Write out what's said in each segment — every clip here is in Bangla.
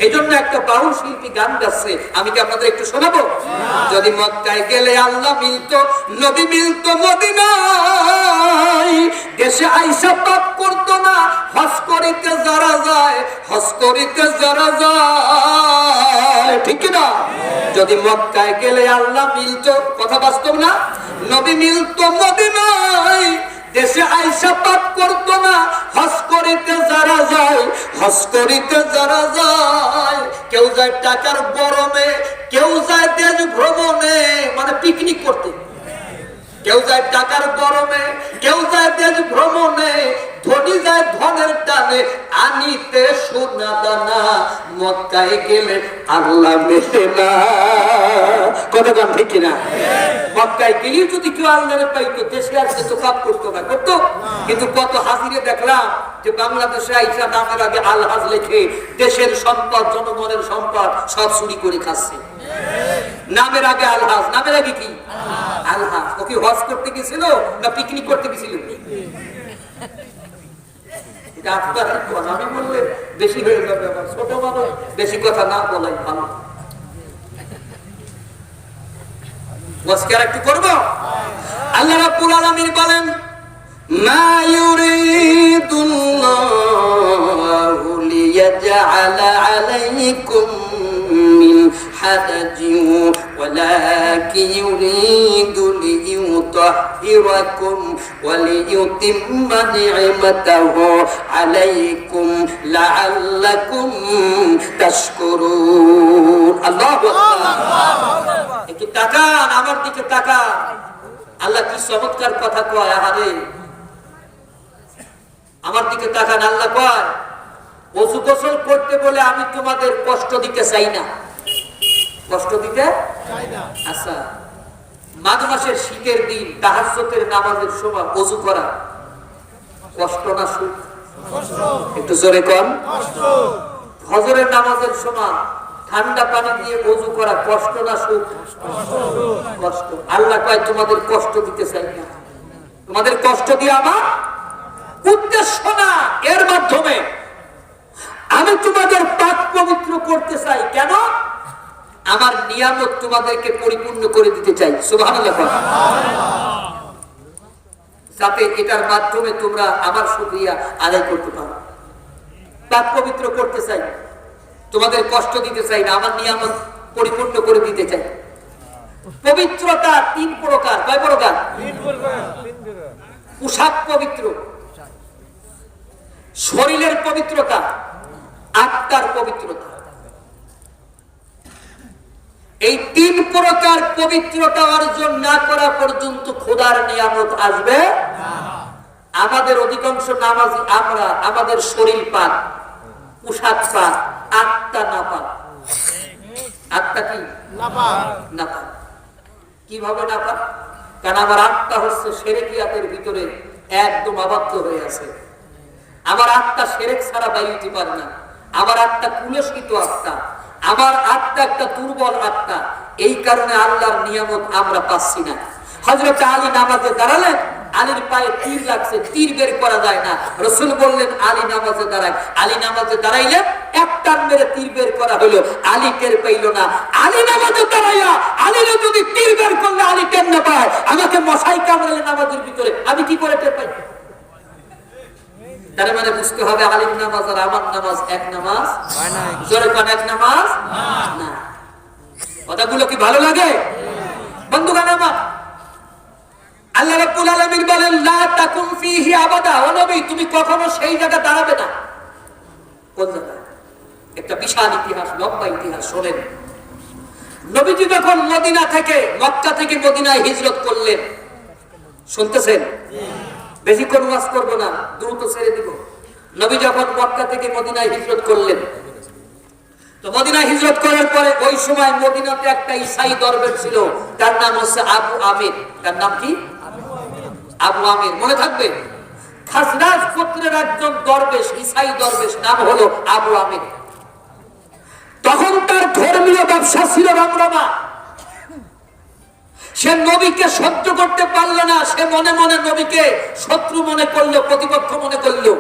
এই জন্য একটা বাউল শিল্পী গান গাচ্ছে, আমি কি আপনাদের একটু শোনাবো? যদি মক্কায় গেলে আল্লাহ মিলতো, নবী মিলতো মদিনায়, দেশে আইসা পাপ করতো না, হজ করিতে যারা যায়, হজ করিতে যারা যায়, ঠিক না? যদি মক্কায় গেলে আল্লাহ মিলতো, কথা বাস্তব না? নবী মিলতো মদিনায়, দেশে আইসা পাপ করতো না, হজ করিতে যারা যায়, হজ করিতে যারা যায়। কেউ যায় টাকার গরমে, কেউ যায় দেশ ভ্রমণে, মানে পিকনিক করতে। কেউ যায় টাকার গরমে, কেউ যায় দেশ ভ্রমণে, ধনী যায় ধনের টানে, আনিতে সোনা দানা, মক্কায় গেলে আল্লাহ মেলে না। কথা গান ঠিক না? মক্কায় গেলেও যদি কেউ আল্লাহরে পাইতো, দেশে আসতে তো পাপ করতো না, করতো? কিন্তু কত হাজিরে দেখলাম যে বাংলাদেশে আইসা নামের আগে আলহাজ লেখে দেশের সম্পদ, জনগণের সম্পদ সব চুরি করে খাচ্ছে। নামের আগে আলহাজ, নামের আগে কি আলহাজ? ও কি হজ করতে গেছিল না পিকনিক করতে গেছিল? আমি বললে বেশি হয়ে যাবে, আবার ছোট মানুষ বেশি কথা না বলাই ভালো। একটু করবো। আল্লাহ রাব্বুল আলামিন বলেন, মা ইউরিদুল্লাহু লিয়াজআলা আলাইকুম মিন হারাজিন ওয়ালাকিন ইউরিদু লিইউতাহহিরাকুম ওয়া লিইউতিম্মা নি'মাতাহু আলাইকুম লাআল্লাকুম তাশকুরুন। আল্লাহু আকবার। একটু তাকান, আমার দিকে তাকান। আল্লাহ কি চমৎকার কথা কয়। আহারে, আমার দিকে তাকান। আল্লাহ কয়, ওযু গোসল করতে বলে আমি তোমাদের কষ্ট দিতে চাই না। কষ্ট দিতে চাই না। আচ্ছা, মাঘ মাসের শীতের দিন তাহাজ্জুদের নামাজের সময় ওযু করা কষ্ট না সুখ? কষ্ট। একটু জোরে কোন। কষ্ট। ফজরের নামাজের সময় ঠান্ডা পানি দিয়ে ওযু করা কষ্ট না সুখ? কষ্ট। আল্লাহ কয় তোমাদের কষ্ট দিতে চাই না। তোমাদের কষ্ট দিয়ে আমার উদ্দেশ্য না। এর মাধ্যমে আমি তোমাদের পাক পবিত্র করতে চাই। কেন? আমার নিয়ামত তোমাদেরকে পরিপূর্ণ করে দিতে চাই। সুবহানাল্লাহ। যাতে এটার মাধ্যমে তোমরা আমার শুকরিয়া আদায় করতে পারো। পাক পবিত্র করতে চাই, তোমাদের কষ্ট দিতে চাই না, আমার নিয়ামত পরিপূর্ণ করে দিতে চাই। পবিত্রতা তিন প্রকার। কয় প্রকার? পোশাক পবিত্র, শরীরের পবিত্রতা, আত্মার পবিত্রতা। এই তিন প্রকার পবিত্রতা অর্জন না করা পর্যন্ত খোদার নিয়ামত আসবে না। আমাদের অধিকাংশ নামাজি আমরা, আমাদের শরীর পাক, পোশাক পাক, আত্মা না পাক। আত্মা কি না পাক? কিভাবে না পাক? কারণ আমার আত্মা হচ্ছে শিরকিয়াতের ভিতরে একদম আবদ্ধ হয়ে আছে। আমার আত্মা শিরক ছাড়া বাইতে পারে না। আমার আত্মা কুলসিত আত্মা, আমার আত্মা একটা দুর্বল আত্মা। এই কারণে আল্লাহর নিয়ামত আমরা পাচ্ছি না। হযরত আলী নামাজে দাঁড়ালেন, আলীর পায়ে তীর লাগছে, তীর বের করা যায় না। রাসূল বললেন আলী নামাজে দাঁড়ায়। আলী নামাজে দাঁড়াইলে একটা মেরে তীর বের করা হলো, আলী টের পাইল না। আলী নামাজে দাঁড়াইয়া আলীরে যদি তীর বের করলে আলী টের না পায়, আমাকে মশাই কামড়ালে নামাজের ভিতরে আমি কি করে টের পাই? তার মানে বুঝতে হবে আলীর নামাজ আর আমার নামাজ এক নামাজ না। জোরে কোন এক নামাজ না। কথাগুলো কি ভালো লাগে? বন্ধুগণ আমার, আল্লাহ রাব্বুল আলামিন বলেন, লা তাকুম ফীহি আবাদা। ও নবী, তুমি কখনো সেই জায়গা দাঁড়াবে না। কোন জায়গা? একটা বিশাল ইতিহাস, লম্বা ইতিহাস। শোনেন, নবীজি যখন মদিনা থেকে, মক্কা থেকে মদিনায় হিজরত করলেন, শুনতেছেন? বেশিক্ষণ ওয়াজ করবো না, দ্রুত ছেড়ে দিব। নবী যখন মক্কা থেকে মদিনায় হিজরত করলেন, তো মদিনায় হিজরত করার পরে ওই সময় মদিনাতে একটা ঈসাই দরবেশ ছিল, তার নাম হচ্ছে আবু আমির। তার নাম কি? আবু আমির। মনে থাকবে, খাজরাজ গোত্রের একজন দরবেশ, ঈসাই দরবেশ, নাম হলো আবু আমির। তখন তার ধর্মীয় ব্যবসা ছিল রমরমা। সে নবীকে সহ্য করতে পারল না। সে মনে মনে নবীকে শত্রু মনে করলো, প্রতিপক্ষ মনে করলো।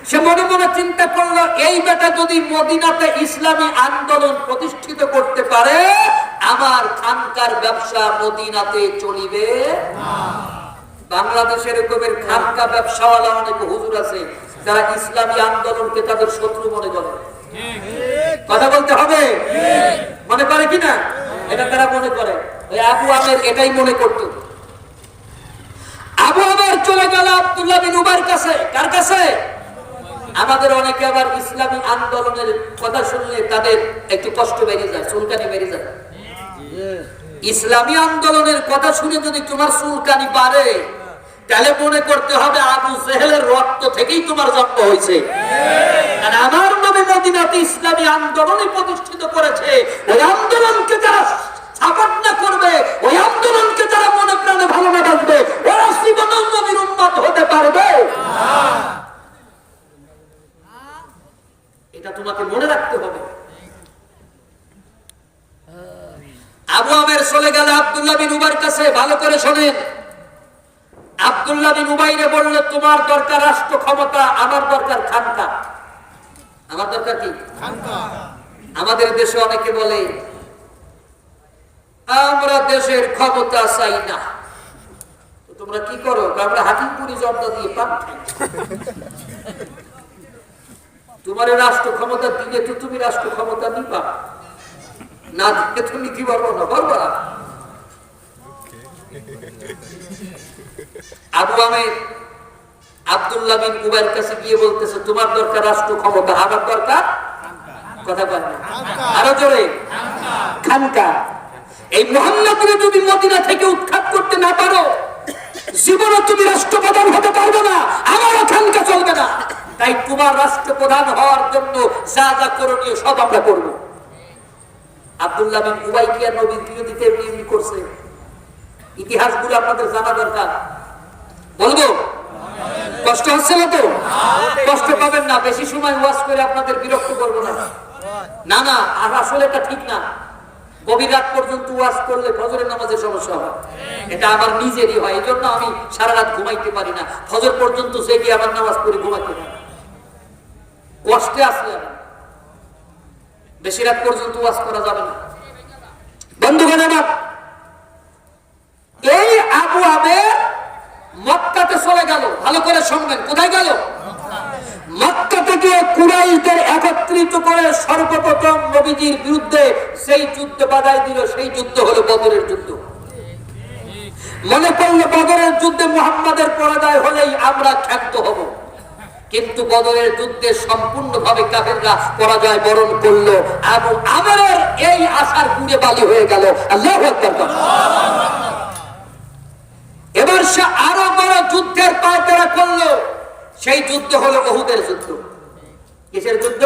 সে মনে মনে চিন্তা করলো, এই বেটা যদি মদিনাতে ইসলামী আন্দোলন প্রতিষ্ঠিত করতে পারে, আমার খানকার ব্যবসা মদিনাতে চলিবে না। বাংলাদেশের এরকমের খানকা ব্যবসাওয়ালা অনেক হুজুর আছে যারা ইসলামী আন্দোলনকে তাদের শত্রু মনে করে। কথা বলতে হবে, মনে করে কিনা? এটা তারা মনে করে। ওই আবু আমের এটাই মনে করত। আবু আমের চলে গেল আব্দুল্লাহ বিন উবাইর কাছে। কার কাছে? আমাদের অনেকে আবার ইসলামী আন্দোলনের কথা শুনলে তাদের একটু কষ্ট বেড়ে যায়, চুলকানি বেড়ে যায়। ইসলামী আন্দোলনের কথা শুনে যদি তোমার চুলকানি বাড়ে, তাহলে মনে করতে হবে আবু জেহেলের রক্ত থেকেই তোমার জন্ম হয়েছে। আর আমার নবী মদিনাতে ইসলামী আন্দোলনই প্রতিষ্ঠিত করেছে। ওই আন্দোলনকে যারা সাপোর্ট না করবে, ওই আন্দোলনকে যারা মনে প্রাণে ভালো না বাসবে, ওরা জীবনেও নবীর উম্মত হতে পারবে। এটা তোমাকে মনে রাখতে হবে। আবু আমের চলে গেল আব্দুল্লাহ বিন উবাইর কাছে। ভালো করে শোনেন, আব্দুল্লাহ বিন উবাইরে বলল, তোমার দরকার রাষ্ট্র ক্ষমতা, আমার দরকার খানকা। আমার দরকার কি? খানকা। আমাদের দেশে অনেকে বলে, আমরা দেশের ক্ষমতা চাই না। তোমরা কি করো? আমরা হাকিমপুরি জর্দা দিয়ে পান খাই। তোমার রাষ্ট্র ক্ষমতা দিলে তো তুমি রাষ্ট্র ক্ষমতা নিবা, না দিলে তুমি কি পারবো না, পারবা? আবু আমের আব্দুল্লাহ বিন উবাইর কাছে গিয়ে বলতেছে, তোমার দরকার রাষ্ট্র ক্ষমতা, আমার দরকার কথা বলে না, আরো জোরে খানকা। এই মুহাম্মদকে যদি মদিনা থেকে উৎখাত করতে না পারো, জীবনে তুমি রাষ্ট্রপ্রধান হতে পারবে না, আমারও খানকা চলবে না। তাই তোমার রাষ্ট্রপ্রধান হওয়ার জন্য যা যা করণীয় সব আমরা করবো। আব্দুল্লাহ বিন উবাই কি আর নবীর বিরোধিতা এমনি করছে? ইতিহাসগুলো আপনাদের জানা দরকার। বলবো? কষ্ট হচ্ছে না তো? কষ্ট পাবেন না, বেশি সময় ওয়াজ করে আপনাদের বিরক্ত করবো না। না না, আর আসলে এটা ঠিক না। গভীর রাত পর্যন্ত ওয়াজ করলে ফজরের নামাজের সমস্যা হয়। এটা আমার নিজেরই হয়, এই জন্য আমি সারা রাত ঘুমাইতে পারি না। ফজর পর্যন্ত জেগে আমার নামাজ পড়ে ঘুমাইতে পারি, কষ্টে আসলে বেশি রাত পর্যন্ত ওয়াজ করা যাবে না। বন্ধুগণ আমার, এই আবু আমের মক্কাতে চলে গেল। ভালো করে শুনবেন, কোথায় গেল? মক্কা থেকে কুরাইশদের একত্রিত করে সর্বপ্রথম নবীজির বিরুদ্ধে সেই যুদ্ধ বাধাই দিল। সেই যুদ্ধ হলো বদরের যুদ্ধ। মনে করলো বদরের যুদ্ধে মুহাম্মাদের পরাজয় হলেই আমরা ক্ষান্ত হব, কিন্তু বদরের যুদ্ধে সম্পূর্ণভাবে কাফেররা পরাজয় বরণ করলো এবং আমাদের এই আশার গুড়ে বালি হয়ে গেল। আল্লাহু আকবার। এবার সে আরো বড় যুদ্ধের পায়তারা করলো। সেই যুদ্ধ হলো উহুদের যুদ্ধ। কিসের যুদ্ধ?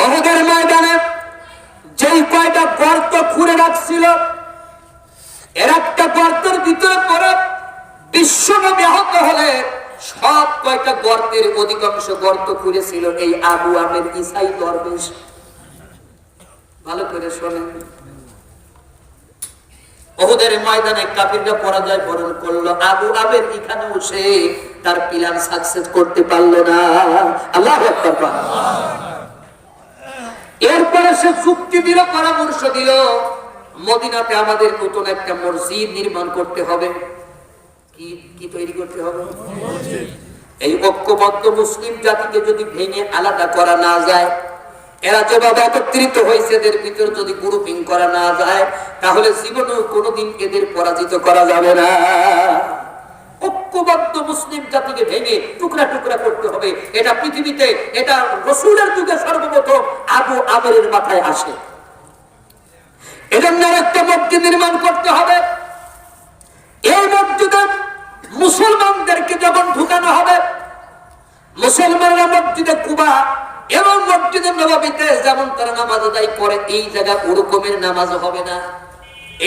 উহুদের ময়দানে যেই কয়টা গর্ত খুঁড়ে রাখছিল, এর একটা গর্তের ভিতরে পড়ে বিশ্বনবী আহত হলে সব কয়টা গর্তের অধিকাংশ গর্ত খুঁড়েছিল এই আবু আমের ঈসাই দরবেশ। ভালো করে শোনেন, উহুদের ময়দানে কাফিররা পরাজয় বরণ করলো। আবু আমের এখানেও সে তার প্ল্যান সাকসেস করতে পারলো না। আল্লাহু আকবার। এরপরে সে যুক্তি দিল, পরামর্শ দিল, মদিনাতে আমাদের নতুন একটা মসজিদ নির্মাণ করতে হবে। কি তৈরি করতে হবে? এই ঐক্যবদ্ধ মুসলিম জাতিকে যদি ভেঙে আলাদা করা না যায়, এরা যেভাবে একত্রিত হয়েছে এদের ভিতর যদি গ্রুপিং করা না যায়, তাহলে জীবনেও কোনোদিন এদের পরাজিত করা যাবে না। ঐক্যবদ্ধ মুসলিম জাতিকে ভেঙে টুকরা টুকরা করতে হবে। এটা পৃথিবীতে, এটা রাসূলের যুগে সর্বপ্রথম আবু আমেরের মাথায় আসে। এজন্য একটা মসজিদ নির্মাণ করতে হবে। এই মসজিদে মুসলমানদেরকে যখন ঢুকানো হবে, মুসলমানরা মসজিদে কুবা এবং মসজিদে নববীতে যেমন তারা নামাজ আদায় করে, এই জায়গা ওরকমের নামাজ হবে না।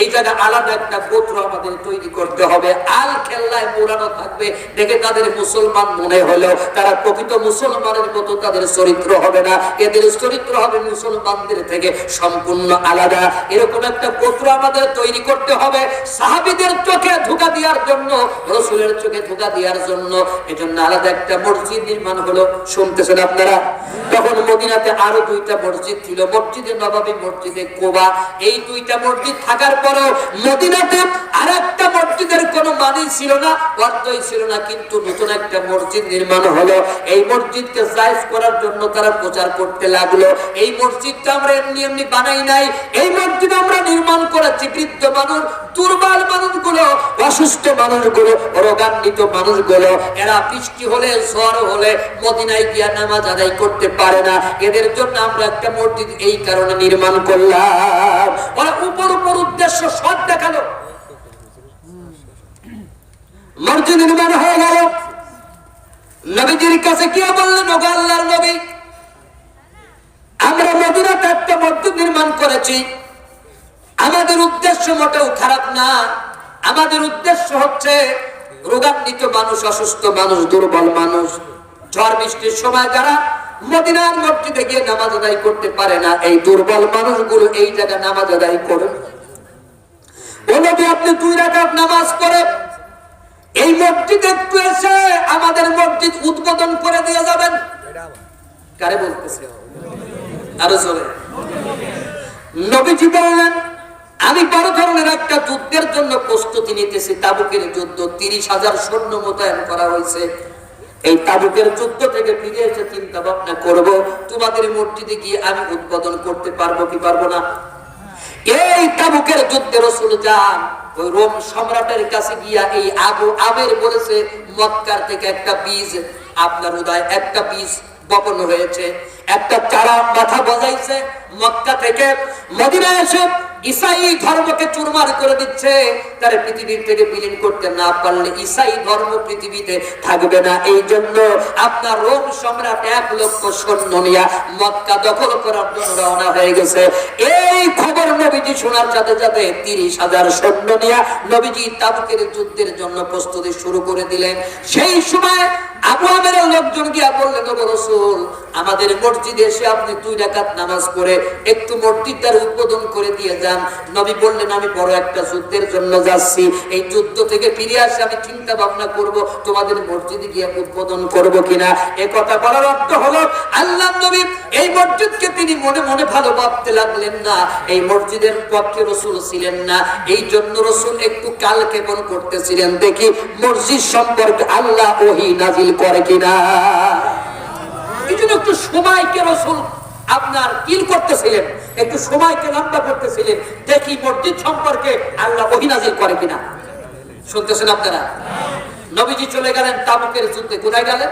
এই জায়গায় আলাদা একটা গোত্র আমাদের তৈরি করতে হবে। আল খেল্লায় মোড়ানো থাকবে, দেখে তাদের মুসলমান মনে হলেও তারা প্রকৃত মুসলমানের মতো তাদের চরিত্র হবে না, এদের চরিত্র হবে মুসলমানদের থেকে সম্পূর্ণ আলাদা। এরকম একটা গোত্র আমাদের তৈরি করতে হবে, সাহাবীদের চোখে ধোঁকা দেওয়ার জন্য, রাসূলের চোখে ধোঁকা দেওয়ার জন্য। এজন্য আলাদা একটা মসজিদ নির্মাণ হলো, শুনতেছেন আপনারা? তখন মদিনাতে আরো দুইটা মসজিদ ছিল, মসজিদে নববী, মসজিদে কুবা। এই দুইটা মসজিদ থাকার পরেও মদিনাতে আরেকটা মসজিদের কোনো মানেই ছিল না, অর্থই ছিল না, কিন্তু নতুন একটা মসজিদ নির্মাণ হলো। এই মসজিদকে জায়েজ করার জন্য তারা প্রচার করতে লাগলো। এই মসজিদটা আমরা এমনি এমনি বানাই নাই, এই মসজিদ আমরা নির্মাণ করেছি বৃদ্ধ মানুষ, দুর্বল মানুষগুলো, অসুস্থ মানুষগুলো, রোগান্বিত মানুষগুলো, এরা বৃষ্টি হলে ঝড় হলে মদিনায় গিয়া নামাজ আদায় করতে পারে না, এদের জন্য আমরা একটা মসজিদ এই কারণে নির্মাণ করলাম। ওরা উপর উপর উদ্দেশ্য সব দেখালো, মসজিদ নির্মাণ হয়ে গেল। নবীজির কাছে কি বললেন, ওগো আল্লাহর নবী, আমরা মদিনাতে একটা মসজিদ নির্মাণ করেছি, আমাদের উদ্দেশ্য মোটেও খারাপ না, আমাদের উদ্দেশ্য হচ্ছে রোগান্বিত মানুষ, অসুস্থ মানুষ, দুর্বল মানুষ, ঝড় বৃষ্টির সময় যারা মদিনার মসজিদে গিয়ে নামাজ আদায় করতে পারে না, এই দুর্বল মানুষগুলো এই জায়গায় নামাজ আদায় করে। ও নবী, আপনি 2 রাকাত নামাজ পড়ে এই মসজিদে একটু এসে আমাদের মসজিদ উদ্বোধন করে দিয়ে যাবেন। কারে বলতেছে? আরো জোরে। নবীজি বললেন, আমি বড় ধরনের একটা যুদ্ধের জন্য প্রস্তুতি নিতেছি, তাবুকের যুদ্ধ, 30,000 সৈন্য মোতায়েন করা হয়েছে। এই তাবুকের যুদ্ধ থেকে ফিরে এসে চিন্তা ভাবনা করব, তোমাদের মসজিদে গিয়ে আমি উদ্বোধন করতে পারবো কি পারবো না। এই তাবুকের যুদ্ধে রাসূল যান, ওই রোম সম্রাটের কাছে গিয়া এই আবু আমের বলেছে, মক্কার থেকে একটা বীজ আপনার উদয়, একটা বীজ বপন হয়েছে, একটা চারা মাথা বজাইছে, মক্কা থেকে মদিনায় এসে ঈসাই ধর্মকে চুরমার করে দিচ্ছে। তারা পৃথিবীর থেকে বিলীন করতে না পারলে ঈসাই ধর্ম পৃথিবীতে থাকবে না। এই জন্য আপনার রোম সম্রাট 1 লক্ষ সৈন্য নিয়ে মক্কা দখল করার জন্য রওনা হয়ে গেছে। এই খবর নবীজি শোনার সাথে সাথে 30,000 সৈন্য নিয়ে নবীজি তাবুকের যুদ্ধের জন্য প্রস্তুতি শুরু করে দিলেন। সেই সময় আবু আমেরের লোকজন গিয়া বললেন, ওগো রাসূল, আমাদের মসজিদে এসে আপনি 2 রাকাত নামাজ পড়ে একটু মসজিদটার উদ্বোধন করে দিয়ে যান। নবী বললেন, আমি বড় একটা যুদ্ধের জন্য যাচ্ছি, এই যুদ্ধ থেকে ফিরে আসে আমি চিন্তা ভাবনা করব তোমাদের মসজিদে গিয়ে উদ্বোধন করব কিনা। এই কথা বলার অর্থ হলো আল্লাহর নবী এই মসজিদকে তিনি মনে মনে ভালো ভাবতে লাগলেন না, এই মসজিদের পক্ষে রাসূল ছিলেন না। এই জন্য রাসূল একটু কালক্ষেপণ করতেছিলেন, দেখি মসজিদ সম্পর্কে আল্লাহ ওহী নাজিল করে কিনা। এই জন্য একটু সময়কে রাসূল আপনার কিল করতেছিলেন, একটু সময়কে লম্বা করতেছিলেন, দেখি মসজিদ সম্পর্কে আল্লাহ ওহী নাজিল করে কিনা। শুনতেছেন আপনারা? নবীজি চলে গেলেন তাবুকের যুদ্ধে। কোথায় গেলেন?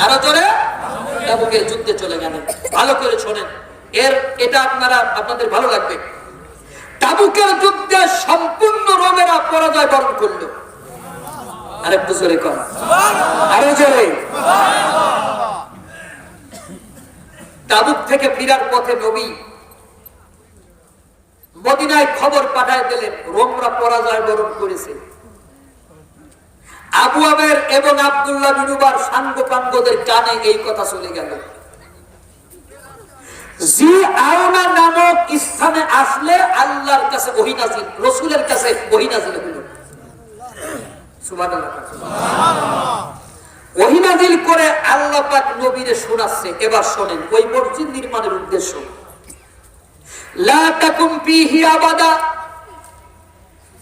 আরো জোরে। তাবুকের যুদ্ধে চলে গেলেন। ভালো করে শোনেন, এটা আপনাদের ভালো লাগবে। তাবুকের যুদ্ধে সম্পূর্ণ রোমেরা পরাজয় বরণ করলো। আরেকটু জোরে কর, আরো জোরে। তাবুক থেকে ফিরার পথে নবী মদিনায় খবর পাঠায় দিলেন, রোমরা পরাজয় বরণ করেছে। আবু আমের এবং আব্দুল্লাহ বিন উবার সাঙ্গপাঙ্গদের কানে এই কথা চলে গেল। জি আওনা নামক স্থানে আসলে আল্লাহর কাছে ওহী নাজিল, রাসূলের কাছে ওহী নাজিল হলো। সুবহানাল্লাহ, সুবহানাল্লাহ। ওহী নাজিল করে আল্লাহ পাক নবীরে শোনাচ্ছে। এবার শোনেন ওই মসজিদ নির্মাণের উদ্দেশ্য। লা তাকুম ফীহি আবাদা,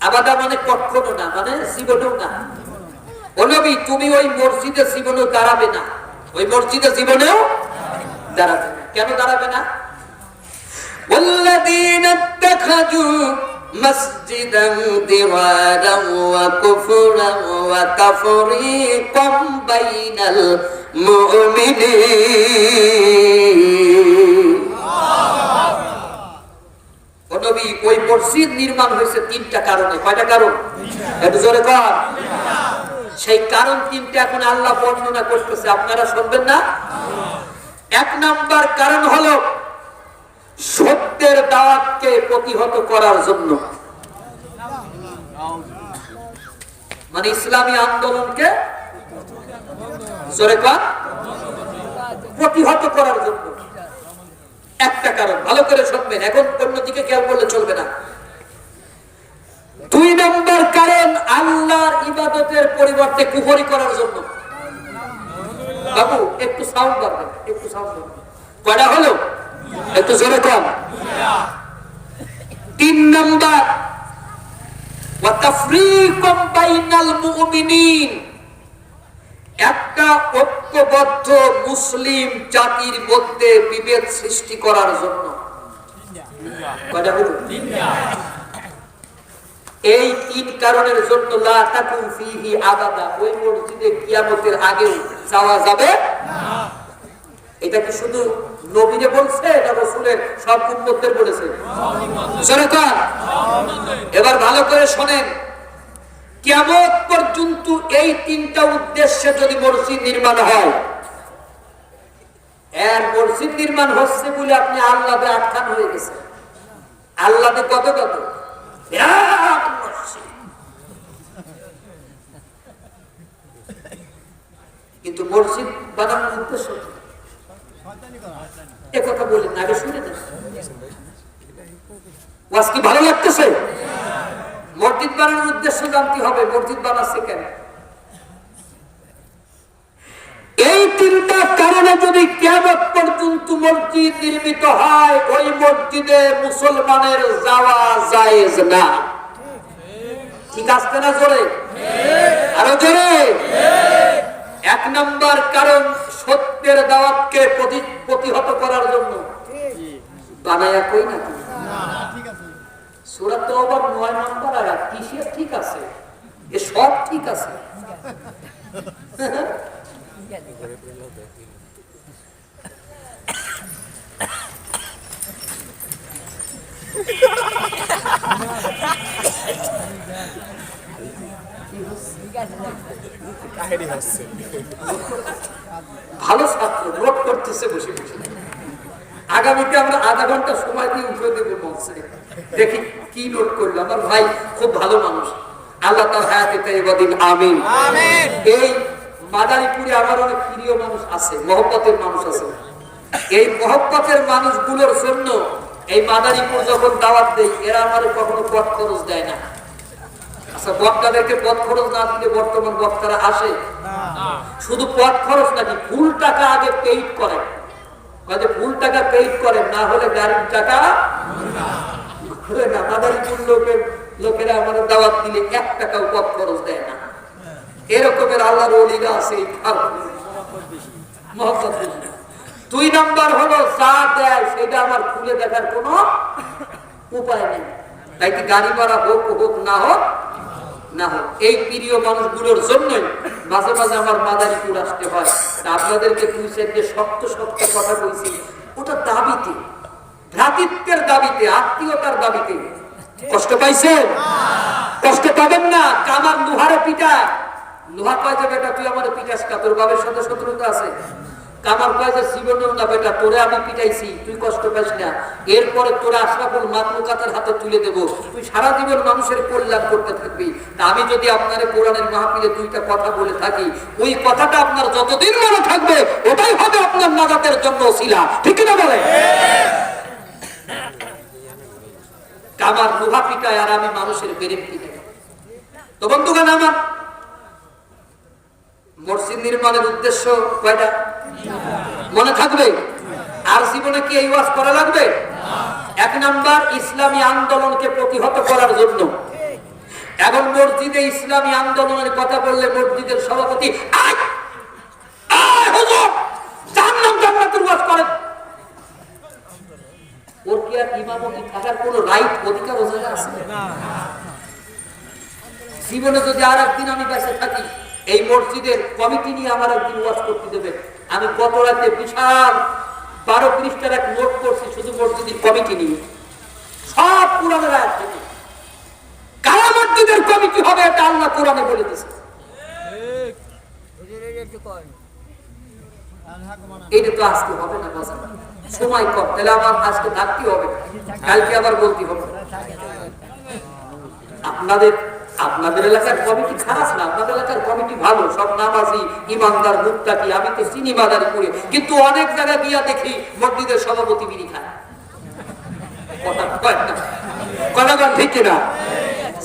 আবাদা মানে কখনো না, মানে জীবনেও না। ও নবী, তুমি ওই মসজিদে জীবনেও দাঁড়াবে না, ওই মসজিদে জীবনেও দাঁড়াবে না। কেন দাঁড়াবে না? ওয়াল্লাযীনা ইত্তাখাযু মাসজিদান দিরারান ওয়া কুফরান ওয়া তাফরীকাম বাইনাল মুমিনিন। ও নবী, ওই মসজিদ নির্মাণ হয়েছে 3টা কারণে। কয়টা কারণ? একটু জোরে কর। সেই কারণ 3টা এখন আল্লাহ বর্ণনা করতেছে, আপনারা শুনবেন না? 1 নাম্বার কারণ হলো সত্যের দাওয়াতকে প্রতিহত করার জন্য। মানে ইসলামী আন্দোলনকে জোরে কান প্রতিহত করার জন্য একটা কারণ, ভালো করে শুনবেন, এখন অন্যদিকে খেয়াল করলে চলবে না। 2 নম্বর কারণ আল্লাহর ইবাদতের পরিবর্তে কুফরি করার জন্য। বাবু একটু সাউন্ড বাড়বে, একটু সাউন্ড বাড়বে। কয়টা হলো? একটু জোরে কম। 3 নম্বর ওয়া তাফরীকুম বাইনাল মুমিনিন, একটা ঐক্যবদ্ধ মুসলিম জাতির মধ্যে বিভেদ সৃষ্টি করার জন্য। কয়টা হলো? এই 3 কারণের জন্য লা তাকুন ফিহি আবাদা, ওই মসজিদে কিয়ামতের আগে যাওয়া যাবে না। এটা কি শুধু নবীরে বলছে না রাসূলের সব উম্মতদের বলেছে? সরকার এবার ভালো করে শুনেন, কিয়ামত পর্যন্ত এই 3টা উদ্দেশ্যে যদি মসজিদ নির্মাণ হয়, এর মসজিদ নির্মাণ হচ্ছে বলে আপনি আল্লাহতে আটকান হয়ে গেছে। আল্লাহতে কত কত কিন্তু মসজিদ বানানোর উদ্দেশ্য একথা বলেন, আগে শুনে দেন। ওয়াজ কি ভালো লাগতেছে? মসজিদ বানানোর উদ্দেশ্য জানতে হবে, মসজিদ বানাচ্ছে কেন। এই 3টা কারণে যদি কিয়ামত পর্যন্ত মসজিদ নির্মিত হয়, ওই মসজিদে মুসলমানের যাওয়া জায়েজ না। ঠিক আছে না? জোরে আরো জোরে। 1 নম্বর কারণ সত্যের দাওয়াতকে প্রতিহত করার জন্য। বানায়া কই না সূরা তাওবার 9 নম্বর আয়াত, কিসের ঠিক আছে? এ সব ঠিক আছে। ভালো ছাত্র নোট করতেছে বসে বসে। আগামীতে আমরা আধা ঘন্টা সময় দিয়ে উঠে দেবো মঞ্চে, দেখি কি নোট করলো। আমার ভাই খুব ভালো মানুষ, আল্লাহ তার হায়াতে তাইয়্যিবাদিন আমিন। এই মাদারীপুরে আমার অনেক প্রিয় মানুষ আছে, মহব্বতের মানুষ আছে। এই মহব্বতের মানুষগুলোর জন্য এই মাদারীপুর যখন দাওয়াত দেয়, এরা আমার কখনো পথ খরচ দেয় না। আচ্ছা, বক্তাদেরকে পথ খরচ না দিলে বর্তমান বক্তারা আসে? শুধু পথ খরচ নাকি, ফুল টাকা আগে পেইড করে। ফুল টাকা পেইড করে, না হলে গাড়ির টাকা না। মাদারীপুর লোকেরা আমাদের দাওয়াত দিলে 1 টাকাও পথ খরচ দেয় না। এরকমের আল্লাহর ওলিরা আছে। 2 নম্বর হলো যা দেয় সেটা আমার খুলে দেখার কোনো উপায় নেই। তাই কি গাড়ি ভাড়া হোক হোক না হোক না হোক, এই প্রিয় মানুষগুলোর জন্যই মাঝে মাঝে আমার মাদারীপুর আসতে হয়। আপনাদেরকে 2 সেকেন্ডে শক্ত শক্ত কথা বলছি, ওটা দাবিতে, ভ্রাতৃত্বের দাবিতে, আত্মীয়তার দাবিতে। কষ্ট পাইছেন? কষ্ট পাবেন না। কামার লোহারে পিটা, লোহা কয় যে বেটা তুই আমার পিটাস কা, তোর বাবার সাথে শত্রুতা আছে। কামার কয় যে জীবনেও না বেটা, তোরে আমি পিটাইছি, তুই কষ্ট পাইস না। এরপরে তোরা আশরাফুল মাখলুকাতের হাতে তুলে দেব, তুই সারা জীবন মানুষের কল্যাণ করতে থাকবি। তা আমি যদি আপনার কোরআনের মাহফিলে 2টা কথা বলে থাকি, ওই কথাটা আপনার যতদিন মনে থাকবে ওটাই হবে আপনার নাজাতের জন্য ওসিলা। ঠিক না বলে? কামার লোহা পিটায় আর আমি মানুষের বেরেম পিটাই। তো বন্ধুগণ আমার, মসজিদ নির্মাণের উদ্দেশ্য কয়টা মনে থাকবে? আর জীবনে কি এই ওয়াজ করা লাগবে? 1 নাম্বার ইসলামী আন্দোলনকে প্রতিহত করার জন্য। এখন মসজিদে ইসলামী আন্দোলনের কথা বললে মসজিদের সভাপতি জান্নাতের ওয়াজ করেন, ওর কি আর ইমামতি থাকার কোনো রাইট অধিকার আছে? জীবনে যদি আর একদিন আমি বেঁচে থাকি, এই মসজিদের কমিটি নিয়ে আমার একদিন ওয়াজ করতে দেবে। আমি গত রাতে বিশাল 12 পৃষ্ঠার এক নোট করছি শুধু মসজিদের কমিটি নিয়ে, সব কোরআনের আয়াত থেকে। কারা মসজিদের কমিটি হবে এটা আল্লাহ কোরআনে বলে দিয়েছে। এটা তো আজকে হবে না, সময় কম, তাহলে আমার আজকে থাকতে হবে, কালকে আবার বলতে হবে। আপনাদের আপনাদের এলাকার কমিটি খারাপ না, আপনাদের এলাকার কমিটি ভালো, সব নামাজি ইমানদার মুত্তাকি। আমি তো চিনি বাজারি করি, কিন্তু অনেক জায়গায় গিয়া দেখি মসজিদের সভাপতি বিড়ি খায়। কথা ঠিক না?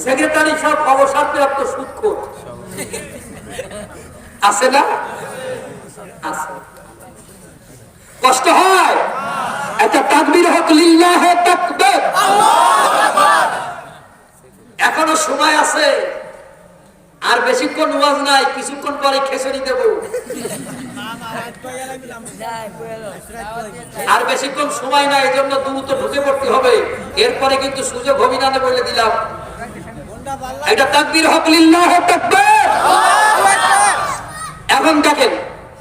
সেক্রেটারি সব অবসরপ্রাপ্ত সুদখোর আছে না? আছে। কষ্ট হয়। একটা তাকবীর হোক, লিল্লাহ তাকবীর। এখনো সময় আছে, আর বেশিক্ষণ ওয়াজ নাই, কিছুক্ষণ পরে খেসড়ি দেব। আর বেশিক্ষণ সময় নাই, এজন্য দ্রুত ঢুকে পড়তে হবে, এরপরে কিন্তু সুযোগ হবে না বলে দিলাম। এটা তাকবীর হোক, লিল্লাহ তাকবীর। এখন দেখেন,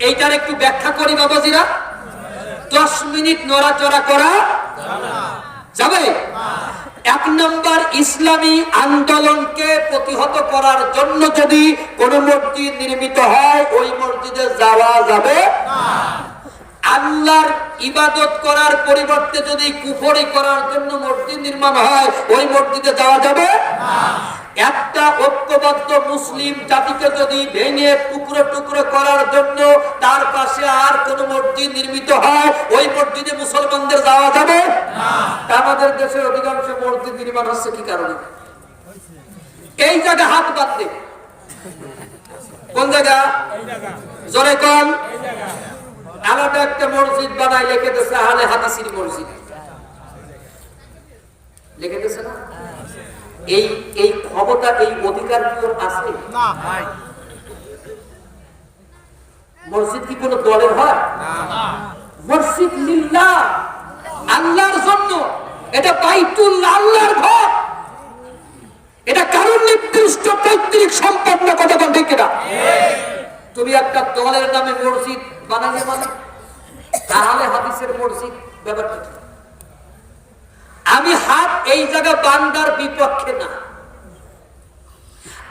এইটার একটু ব্যাখ্যা করি বাবাজিরা। 10 মিনিট নড়াচড়া করা যাবে। 1 নম্বর, ইসলামী আন্দোলনকে প্রতিহত করার জন্য যদি কোন মসজিদ নির্মিত হয়, ওই মসজিদে যাওয়া যাবে না। আল্লাহর ইবাদত করার পরিবর্তে যদি কুফরি করার জন্য মসজিদ নির্মাণ হয়, ওই মসজিদে যাওয়া যাবে না। একটা ঐক্যবদ্ধ মুসলিম জাতিকে যদি ভেঙে টুকরো টুকরো করার জন্য তার পাশে আর কোন মসজিদ নির্মিত হয়, ওই মসজিদে মুসলমানদের যাওয়া যাবে না। আমাদের দেশের অধিকাংশ মসজিদ নির্মাণ হচ্ছে কি কারণে? এই জায়গা হাত বাঁধতে। কোন জায়গা? জোরে কোন? আলাদা একটা মসজিদ বানায় লিখে দিয়েছে আহলে হাদিসের মসজিদ, লিখে দিয়েছে না? এই ক্ষমতা, এই অধিকার কি ওর আছে? না ভাই। মসজিদ কি কোনো দলের হয়? না। মসজিদ লিল্লাহ, আল্লাহর জন্য। এটা বাইতুল্লাহ, আল্লাহর ঘর। এটা কারণ নির্দিষ্ট পৈতৃক সম্পদ না। কথা বল ঠিক না? তুমি একটা দলের নামে মসজিদ বানালে মানে তাহলে হাদিসের মসজিদ ব্যাপারটা কি? আমি হাত এই জায়গা বান্দার বিপক্ষে না,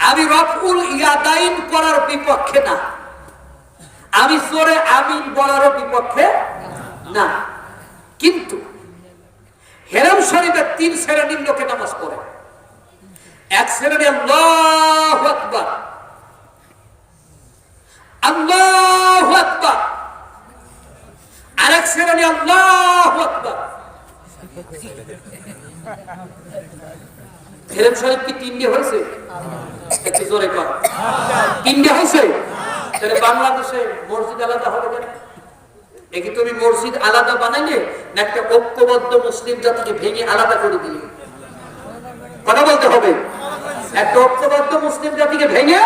আমি রফউল ইয়াদাইন করার বিপক্ষে না, আমি জোরে আমিন বলারও বিপক্ষে না। কিন্তু হেরাম শরীফে 3 শ্রেণীর লোকে নামাজ পড়ে। এক শ্রেণী আল্লাহু আকবার, আল্লাহু আকবার। আরেক শ্রেণী আল্লাহু আকবার। হেরাম শরীফ কি 3 হয়েছে? একটু জোরে কর। 3 হয়েছে? তাহলে বাংলাদেশে মসজিদ আলাদা হবে কেন? কি তুমি মসজিদ আলাদা বানাইলে না একটা ঐক্যবদ্ধ মুসলিম জাতিকে ভেঙে আলাদা করে দিলে? কথা বলতে হবে। একটা ঐক্যবদ্ধ মুসলিম জাতিকে ভেঙে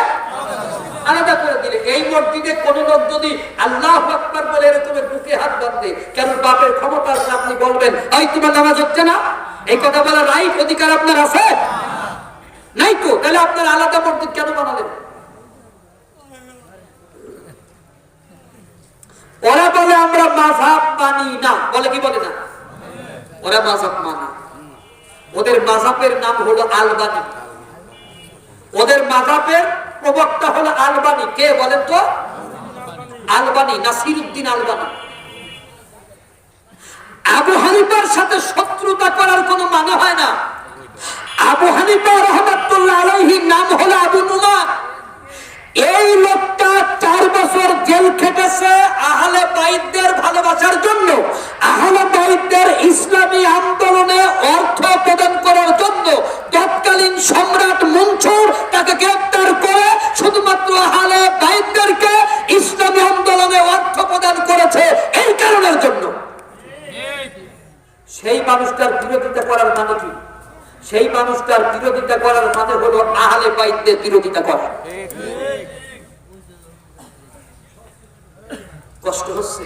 আলাদা করে দিলে। এই মসজিদে কোন লোক যদি আল্লাহু আকবার বলে এরকমের বুকে হাত বাঁধে, কেন বাপের ক্ষমতা আছে আপনি বলবেন এই তোমার নামাজ হচ্ছে না? এই কথা বলার রাইট অধিকার আপনার আছে? নাই তো। তাহলে আপনার আলাদা মসজিদ কেন বানালেন? ওরা বলে আমরা মাযহাব মানি না। বলে কি বলে না? ওরা মাযহাব মানে। ওদের মাযহাবের নাম হলো আলবানী। ওদের মাযহাবের প্রবক্তা হলো আলবানী। কে বলেন তো? আলবানী, নাসিরউদ্দিন আলবানী। আবু হানিফার সাথে শত্রুতা করার কোনো মানে হয় না। আবু হানিফা রাহমাতুল্লাহ আলাইহির নাম হলো আবু নুমান। এই লোকটা 4 বছর জেল খেটেছে আহলে বাইতদের ভালোবাসার জন্য, আহলে বাইতদের ইসলামী আন্দোলনে অর্থ প্রদান করার জন্য। তৎকালীন সম্রাট মনসুর তাকে গ্রেফতার করে শুধুমাত্র আহলে বাইতদেরকে ইসলামী আন্দোলনে অর্থ প্রদান করেছে এই কারণের জন্য। সেই মানুষটার বিরোধিতা করার মানে কি? সেই মানুষটার বিরোধিতা করার মানে হলো আহলে বাইতদের বিরোধিতা করা। কষ্ট হচ্ছে?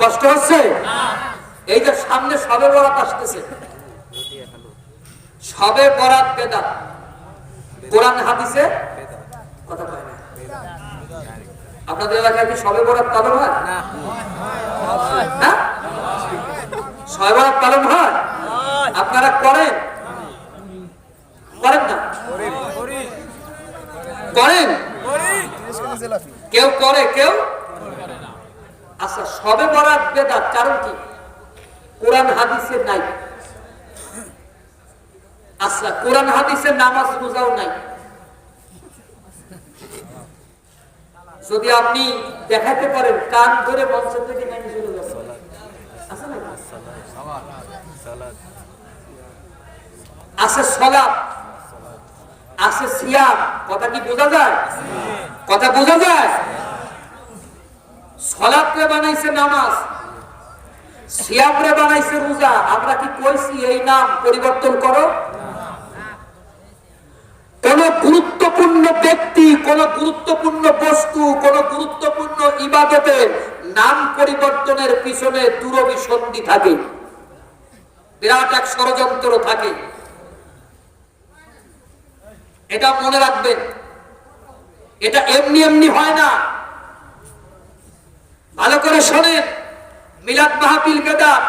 কষ্ট হচ্ছে? এই যে সামনে শবে বরাত আসতেছে, শবে বরাত বেদাত, কোরআন হাদিসে কথা কয় না। আপনাদের এলাকায় কি শবে বরাত পালন হয়? না। শবে বরাত পালন হয়? আপনারা করেন? করেন না? করেন? কেউ করে, কেউ। আচ্ছা, শবে বরাত বেদাত কারণ কি? কোরআন হাদিসে নাই। আচ্ছা, কোরআন হাদিসে নামাজ রোজাও নাই। যদি আপনি দেখাতে পারেন কান ধরে মঞ্চ থেকে নেমে চলে যাবেন, আছে না? আছে সালাত, আছে সিয়াম। কথা কি বোঝা যায়? কথা বোঝা যায়? সালাতরে বানাইছে নামাজ, সিয়ামরে বানাইছে রোজা। আমরা কি কইছি এই নাম পরিবর্তন করো? কোন গুরুত্বপূর্ণ ব্যক্তি, কোন গুরুত্বপূর্ণ বস্তু, কোন গুরুত্বপূর্ণ ইবাদতের নাম পরিবর্তনের পিছনে দূরভিসন্ধি থাকে, বিরাট এক ষড়যন্ত্র থাকে। এটা মনে রাখবেন, এটা এমনি এমনি হয় না। ভালো করে শোনেন, মিলাদ মাহফিল বেদাত,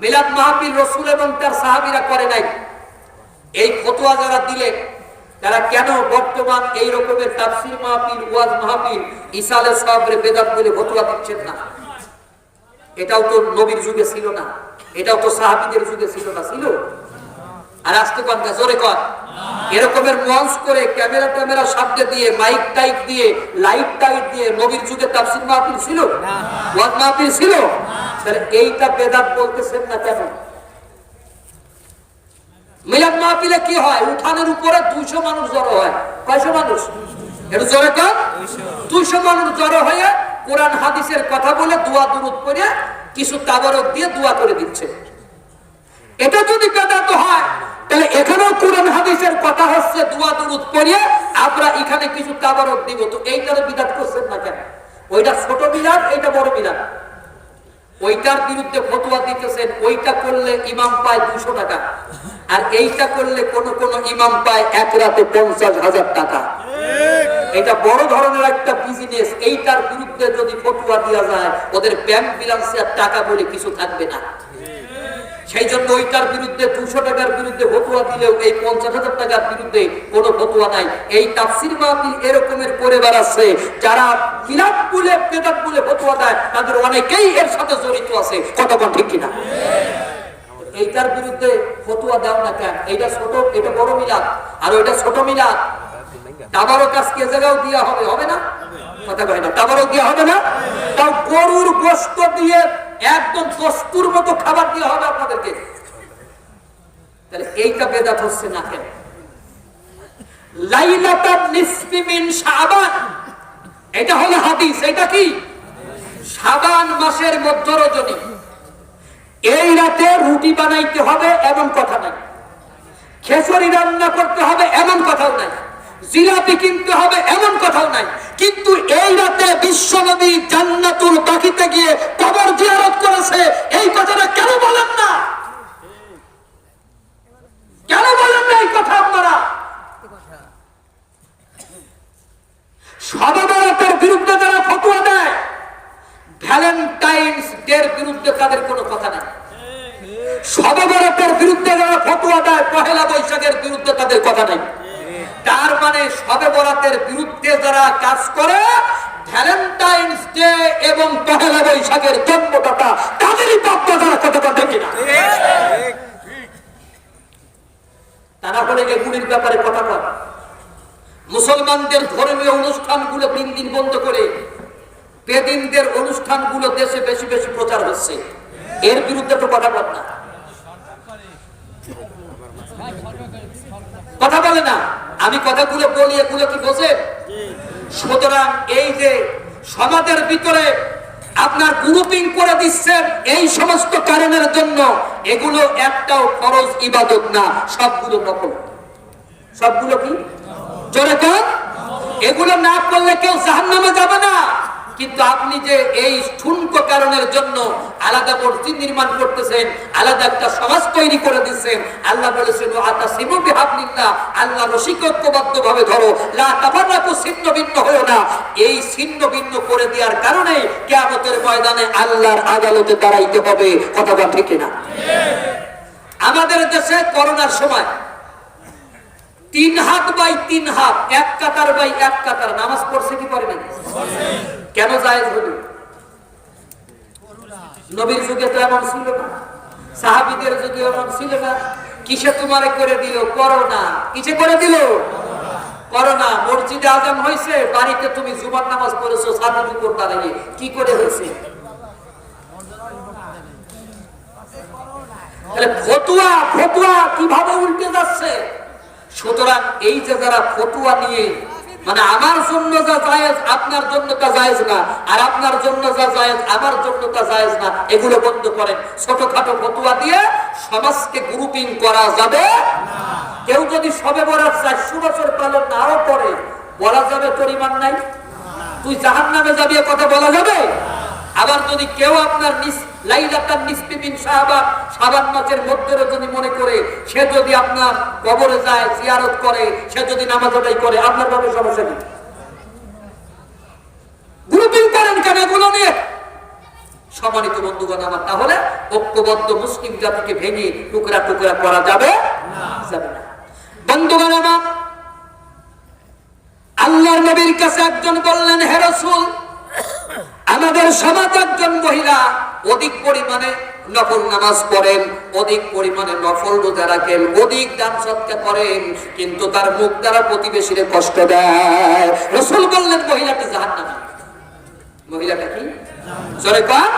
মিলাদ মাহফিল রাসূল এবং তার সাহাবীরা করে নাই। এই ফতোয়া যারা দিলেন তারা কেন বর্তমান এই রকমের তাফসীর মাহফিল, ওয়াজ মাহফিল, ইসালে সাবরে বেদাত বলে ফতোয়া দিচ্ছেন না? এটাও তো নবীর যুগে ছিল না, এটাও তো সাহাবীদের যুগে ছিল না। ছিল? আর আজকে কোন জোরে কর, এরকমের মঞ্চ করে ক্যামেরা ট্যামেরা সামনে দিয়ে, মাইক টাইক দিয়ে, লাইট টাইট দিয়ে নবীর যুগে তাফসীর মাহফিল ছিল? ওয়াজ মাহফিল ছিল? তাহলে এইটা বেদাত বলতেছেন না কেন? মিলাদ মাহফিলে কি হয়? উঠানের উপরে 200 মানুষ জড়ো হয়। কয়শো মানুষ? এটা জড়ো কর, 200 মানুষ জড়ো হয়ে কোরআন হাদিসের কথা বলে দোয়া দুরূদ পড়ে কিছু তাবারক দিয়ে দোয়া করে দিচ্ছে। এটা যদি বেদাত হয় তাহলে এখানেও কোরআন হাদিসের কথা হচ্ছে, দোয়া দুরূদ পড়ে আমরা এখানে কিছু তাবারক দিব। তো এইটারে বিদাত করছেন না কেন? ওইটা ছোট বিরাট, এইটা বড় বিরাট। ওইটার বিরুদ্ধে ফতোয়া দিতেছেন, ওইটা করলে ইমাম পায় 200 টাকা, আর এইটা করলে কোন কোন ইমাম পায় এক রাতে 50,000 টাকা। এটা বড় ধরনের একটা বিজনেস। এইটার বিরুদ্ধে যদি ফতোয়া দেওয়া যায়, ওদের ব্যাংক ব্যালেন্সে আর টাকা বলে কিছু থাকবে না। সেই জন্য ওইটার বিরুদ্ধে 200 টাকার বিরুদ্ধে ফতোয়া দিলেও এই 50,000 টাকার বিরুদ্ধে কোনো ফতোয়া নাই। এই তাফসীর মাহফিল এরকমের করে বেড়াচ্ছে, যারা খিলাফ বলে বেদাত বলে ফতোয়া দেয় তাদের অনেকেই এর সাথে জড়িত আছে। কথা বল ঠিক কিনা? এইটার বিরুদ্ধে ফতোয়া দাও না কেন? এইটা ছোট, এটা বড় মিলাদ, আর ওইটা ছোট মিলাদ। তাবারক আজকে জায়গাও দেওয়া হবে, হবে না? কথা কয় না, তাবারক দেওয়া হবে না? তাও গরুর গোশত দিয়ে একদম দস্তুর মতো খাবার দেওয়া হবে আপনাদেরকে। তাহলে এইটা বেদাত হচ্ছে না কেন? লাইলাতুন নিসফি মিন শাবান, এটা হলো হাদিস। এটা কি? শাবান মাসের মধ্য রজনী। এই রাতে রুটি বানাইতে হবে এমন কথা নাই, খিচুড়ি রান্না করতে হবে এমন কথাও নাই, জিলাপি কিনতে হবে এমন কথাও নাই। কিন্তু এই রাতে বিশ্বনবী জান্নাতুল বাকিতে গিয়ে কবর জিয়ারত করেছে, এই কথাটা কেন বলেন না? কেন বলেন না এই কথা আপনারা? শবে বরাতের বিরুদ্ধে যারা ফতোয়া দেয়, ভ্যালেন্টাইন্স ডের বিরুদ্ধে তাদের কোনো কথা নাই। শবে বরাতের বিরুদ্ধে যারা ফতোয়া দেয়, পহেলা বৈশাখের বিরুদ্ধে তাদের কথা নাই। তার মানে শবে বরাতের বিরুদ্ধে যারা কাজ করে, ভ্যালেন্টাইন্স ডে এবং পহেলা বৈশাখের জন্মদাতা তাদেরই প্রাপ্য। যারা কথা দেখি না, তারা বলে এগুলির ব্যাপারে কথা বলে। মুসলমানদের ধর্মীয় অনুষ্ঠানগুলো দিন দিন বন্ধ করে বেদিনদের অনুষ্ঠানগুলো দেশে বেশি বেশি প্রচার হচ্ছে, এর বিরুদ্ধে তো কথা বল না, কথা বলে না। আমি কথাগুলো বলি, এগুলো কি বোঝে? সুতরাং এই যে সমাজের ভিতরে আপনার গ্রুপিং করে দিচ্ছেন এই সমস্ত কারণের জন্য, এগুলো একটাও ফরজ ইবাদত না, সবগুলো নফল। সবগুলো কি? জোরে কর। এগুলো না করলে কেউ জাহান্নামে যাবে না। কিন্তু আপনি যে এই ঠুনকো কারণের জন্য আলাদা মসজিদ নির্মাণ করতেছেন, আলাদা একটা সমাজ তৈরি করে দিচ্ছেন। আল্লাহ বলেছেন আতাসিমু বিহাবলিল্লাহ, আল্লাহ রশিকৈক্যবদ্ধ ভাবে ধরো, লা তাফাররাকু, ছিন্ন ভিন্ন হয়ো না। এই ছিন্ন ভিন্ন করে দেওয়ার কারণে কিয়ামতের ময়দানে আল্লাহর আদালতে দাঁড়াইতে হবে। কথা বল ঠিক না? আমাদের দেশে করোনার সময় 3 হাত বাই 3 হাত, 1 কাতার বাই 1 কাতার নামাজ পড়ছে কি পড়ে নাই? কেন জায়েজ হলো? নবীর যুগে তো এমন ছিল না, সাহাবীদের যুগে এমন ছিল না। কিসে তোমারে করে দিল? করোনা। কিসে করে দিল? করো না। মসজিদে আজান হয়েছে, বাড়িতে তুমি জুমার নামাজ পড়েছো সাদুর উপর দাঁড়িয়ে, কি করে হয়েছে? ফতুয়া ফতুয়া কিভাবে উল্টে যাচ্ছে। সুতরাং এই যে যারা ফতুয়া নিয়ে মানে আমার জন্য যা জায়েজ আপনার জন্য তা জায়েজ না, আর আপনার জন্য যা জায়েজ আমার জন্য তা জায়েজ না, এগুলো বন্ধ করেন। ছোটখাটো ফতুয়া দিয়ে সমাজকে গ্রুপিং করা যাবে না। কেউ যদি সবে বরাত 400 বছর পালন নাও করে, বলা যাবে তোর ঈমান নাই, তুই জাহান্নামে যাবি, কথা বলা যাবে? আবার যদি কেউ আপনার লাইলাতুন নিসফি মিন শাবান, শাবান মাসের মধ্যে যদি মনে করে সে যদি আপনার কবরে যায়, জিয়ারত করে, সে যদি নামাজ আদায় করে, আপনার ভাবে সমস্যা নেই। গ্রুপিং করেন কেন এগুলো নিয়ে? সম্মানিত বন্ধুগণ আমার, তাহলে ঐক্যবদ্ধ মুসলিম জাতিকে ভেঙে টুকরা টুকরা করা যাবে না। বন্ধুগণ আমার, আল্লাহর নবীর কাছে একজন বললেন, হে রাসূল, আমাদের সমাজ একজন মহিলা অধিক পরিমাণে নফল নামাজ পড়েন, অধিক পরিমাণে নফল রোজা রাখেন, অধিক দান সদকা করেন, কিন্তু তার মুখ দ্বারা প্রতিবেশীরে কষ্ট দেয়। রাসূল বললেন, মহিলাটি জাহান্নামী। মহিলাটা কি? জোরে কর।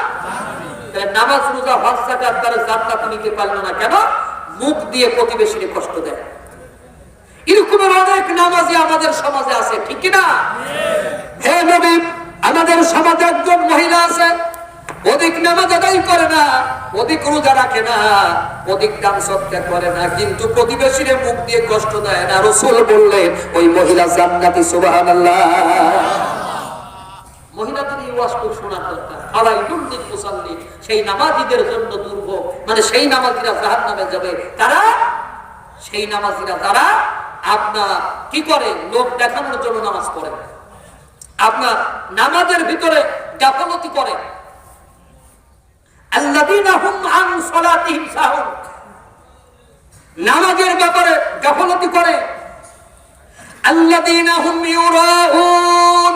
তাহলে নামাজ রোজা হজ যাকাত তার জান্নাত নিতে পারলো না কেন? মুখ দিয়ে প্রতিবেশীরে কষ্ট দেয়। এরকমের অনেক নামাজি আমাদের সমাজে আছে, ঠিক কি না? হে নবী, আমাদের সমাজে একজন মহিলা আছে, অধিক নামাজ আদায় করে না, অধিক রোজা রাখে না, অধিক দান সদকা করে না, কিন্তু প্রতিবেশীরে মুখ দিয়ে কষ্ট দেয় না। রাসূল বললেন, ওই মহিলা জান্নাতি। সুবহানাল্লাহ। মহিলাদের এই ওয়াজ খুব শোনার দরকার। ফালাইলুল লিল মুসাল্লিন, সেই নামাজীদের জন্য দুর্ভোগ, মানে সেই নামাজীরা জাহান্নামে যাবে। তারা সেই নামাজীরা যারা আপনার কি করে, লোক দেখানোর জন্য নামাজ পড়ে, আপনার নামাজের ভিতরে গাফলতি করে। আল্লাযীনা হুম আন সালাতিহিম সাহুন, নামাজের ব্যাপারে গাফলতি করে। আল্লাযীনা হুম ইউরাউন,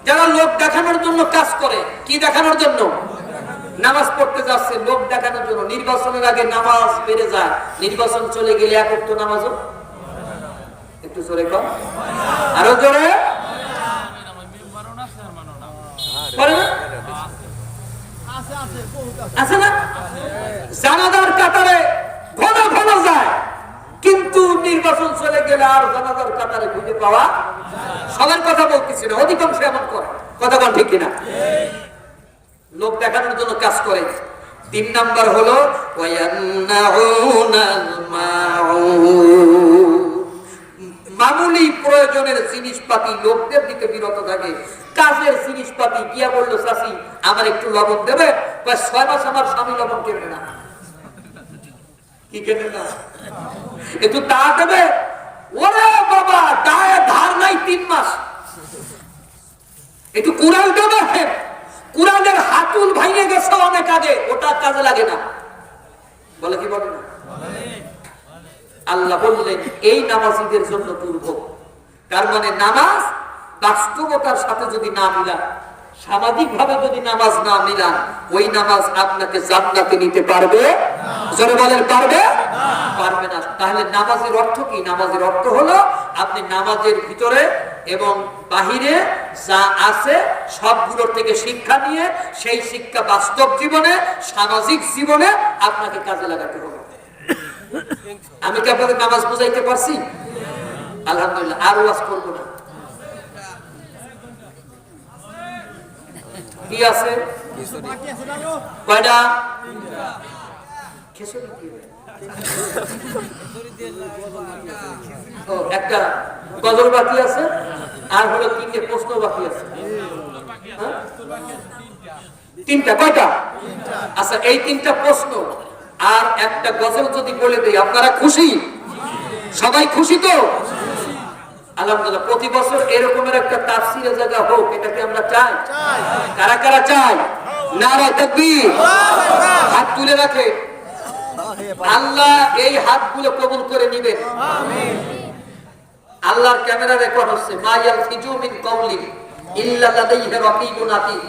যারা লোক দেখানোর জন্য কাজ করে। কি দেখানোর জন্য? নামাজ পড়তে যাচ্ছে লোক দেখানোর জন্য। নির্বাচনের আগে নামাজ বেড়ে যায়, নির্বাচন চলে গেলে এক ওয়াক্ত নামাজও, একটু জোরে কর, আরো জোরে আছে না? জানাজার কাতারে ঘন ঘন যায়, কিন্তু নির্বাচন চলে গেলে আর জানাজার কাতারে খুঁজে পাওয়া। সবার কথা বলতেছি না, অধিকাংশ এমন করে, কথা বল ঠিক কিনা? লোক দেখানোর জন্য কাজ করে। 3 নাম্বার হলো মামুলি প্রয়োজনের জিনিসপাতি লোকদের দিকে বিরত থাকে। কাজের জিনিসপাতি গিয়া বললো, চাচি আমার একটু লবণ দেবে, 6 মাস আমার স্বামী লবণ কেনে না। কি কেনে না? একটু তা দেবে, ওরে বাবা দায়ে ধার নাই 3 মাস। একটু কুড়াল দেবে, কুড়ালের হাতুল ভাঙে গেছে অনেক আগে, ওটা কাজে লাগে না। বলে কি বলে না? আল্লাহ বললেন এই নামাজীদের জন্য দুর্ভোগ। তার মানে নামাজ বাস্তবতার সাথে যদি না মিলান, সামাজিক ভাবে যদি নামাজ না মিলান, ওই নামাজ আপনাকে জান্নাতে নিতে পারবে না। জোরে বলেন পারবে না? পারবে না। তাহলে নামাজের অর্থ কি? নামাজের অর্থ হলো আপনি নামাজের ভিতরে এবং বাহিরে যা আছে সবগুলোর থেকে শিক্ষা নিয়ে সেই শিক্ষা বাস্তব জীবনে, সামাজিক জীবনে আপনাকে কাজে লাগাতে হবে। আমি কি আপনাদের নামাজ বুঝাইতে পারছি? আলহামদুলিল্লাহ। আর ওয়াজ করব না। কি আছে? কয়টা? একটা গজল বাকি আছে, আর হলো 3টে প্রশ্ন বাকি আছে। 3টা। কয়টা? আচ্ছা, এই 3টা প্রশ্ন আর একটা গজল যদি বলে দেই, আপনারা খুশি? সবাই খুশি তো? আলহামদুলিল্লাহ। প্রতি বছর এরকমের একটা তাফসীরের জায়গা হোক, এটাকে আমরা চাই। কারা কারা চাই? নারে তাকবীর, হাত তুলে রাখে। আল্লাহ এই হাতগুলো কবুল করে নেবেন। আমিন। আল্লাহর ক্যামেরা রেকর্ড হচ্ছে, মা ইয়ালফিজু মিন কাউলিন ইল্লা লাদাইহি রাকিবুন আতীদ।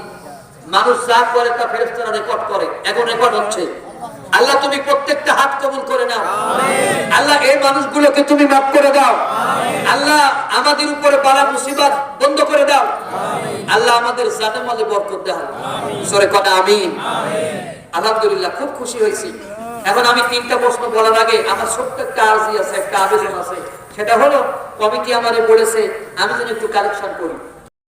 মানুষ যা করে তা ফেরেশতারা রেকর্ড করে, এখন রেকর্ড হচ্ছে। আল্লাহ তুমি প্রত্যেকটা হাত কবুল করে নাও। আল্লাহ এই মানুষগুলোকে তুমি মাফ করে দাও। আল্লাহ আমাদের উপরে বালা মুসিবত বন্ধ করে দাও। আল্লাহ আমাদের জানে মালে বরকত দাও। সরে কথা আমিন। আলহামদুলিল্লাহ, খুব খুশি হয়েছি। এখন আমি তিনটা প্রশ্ন বলার আগে আমার ছোট্ট একটা আর্জি আছে, একটা আবেদন আছে। সেটা হলো কমিটি আমারে বলেছে আমি যেন একটু কালেকশন করি।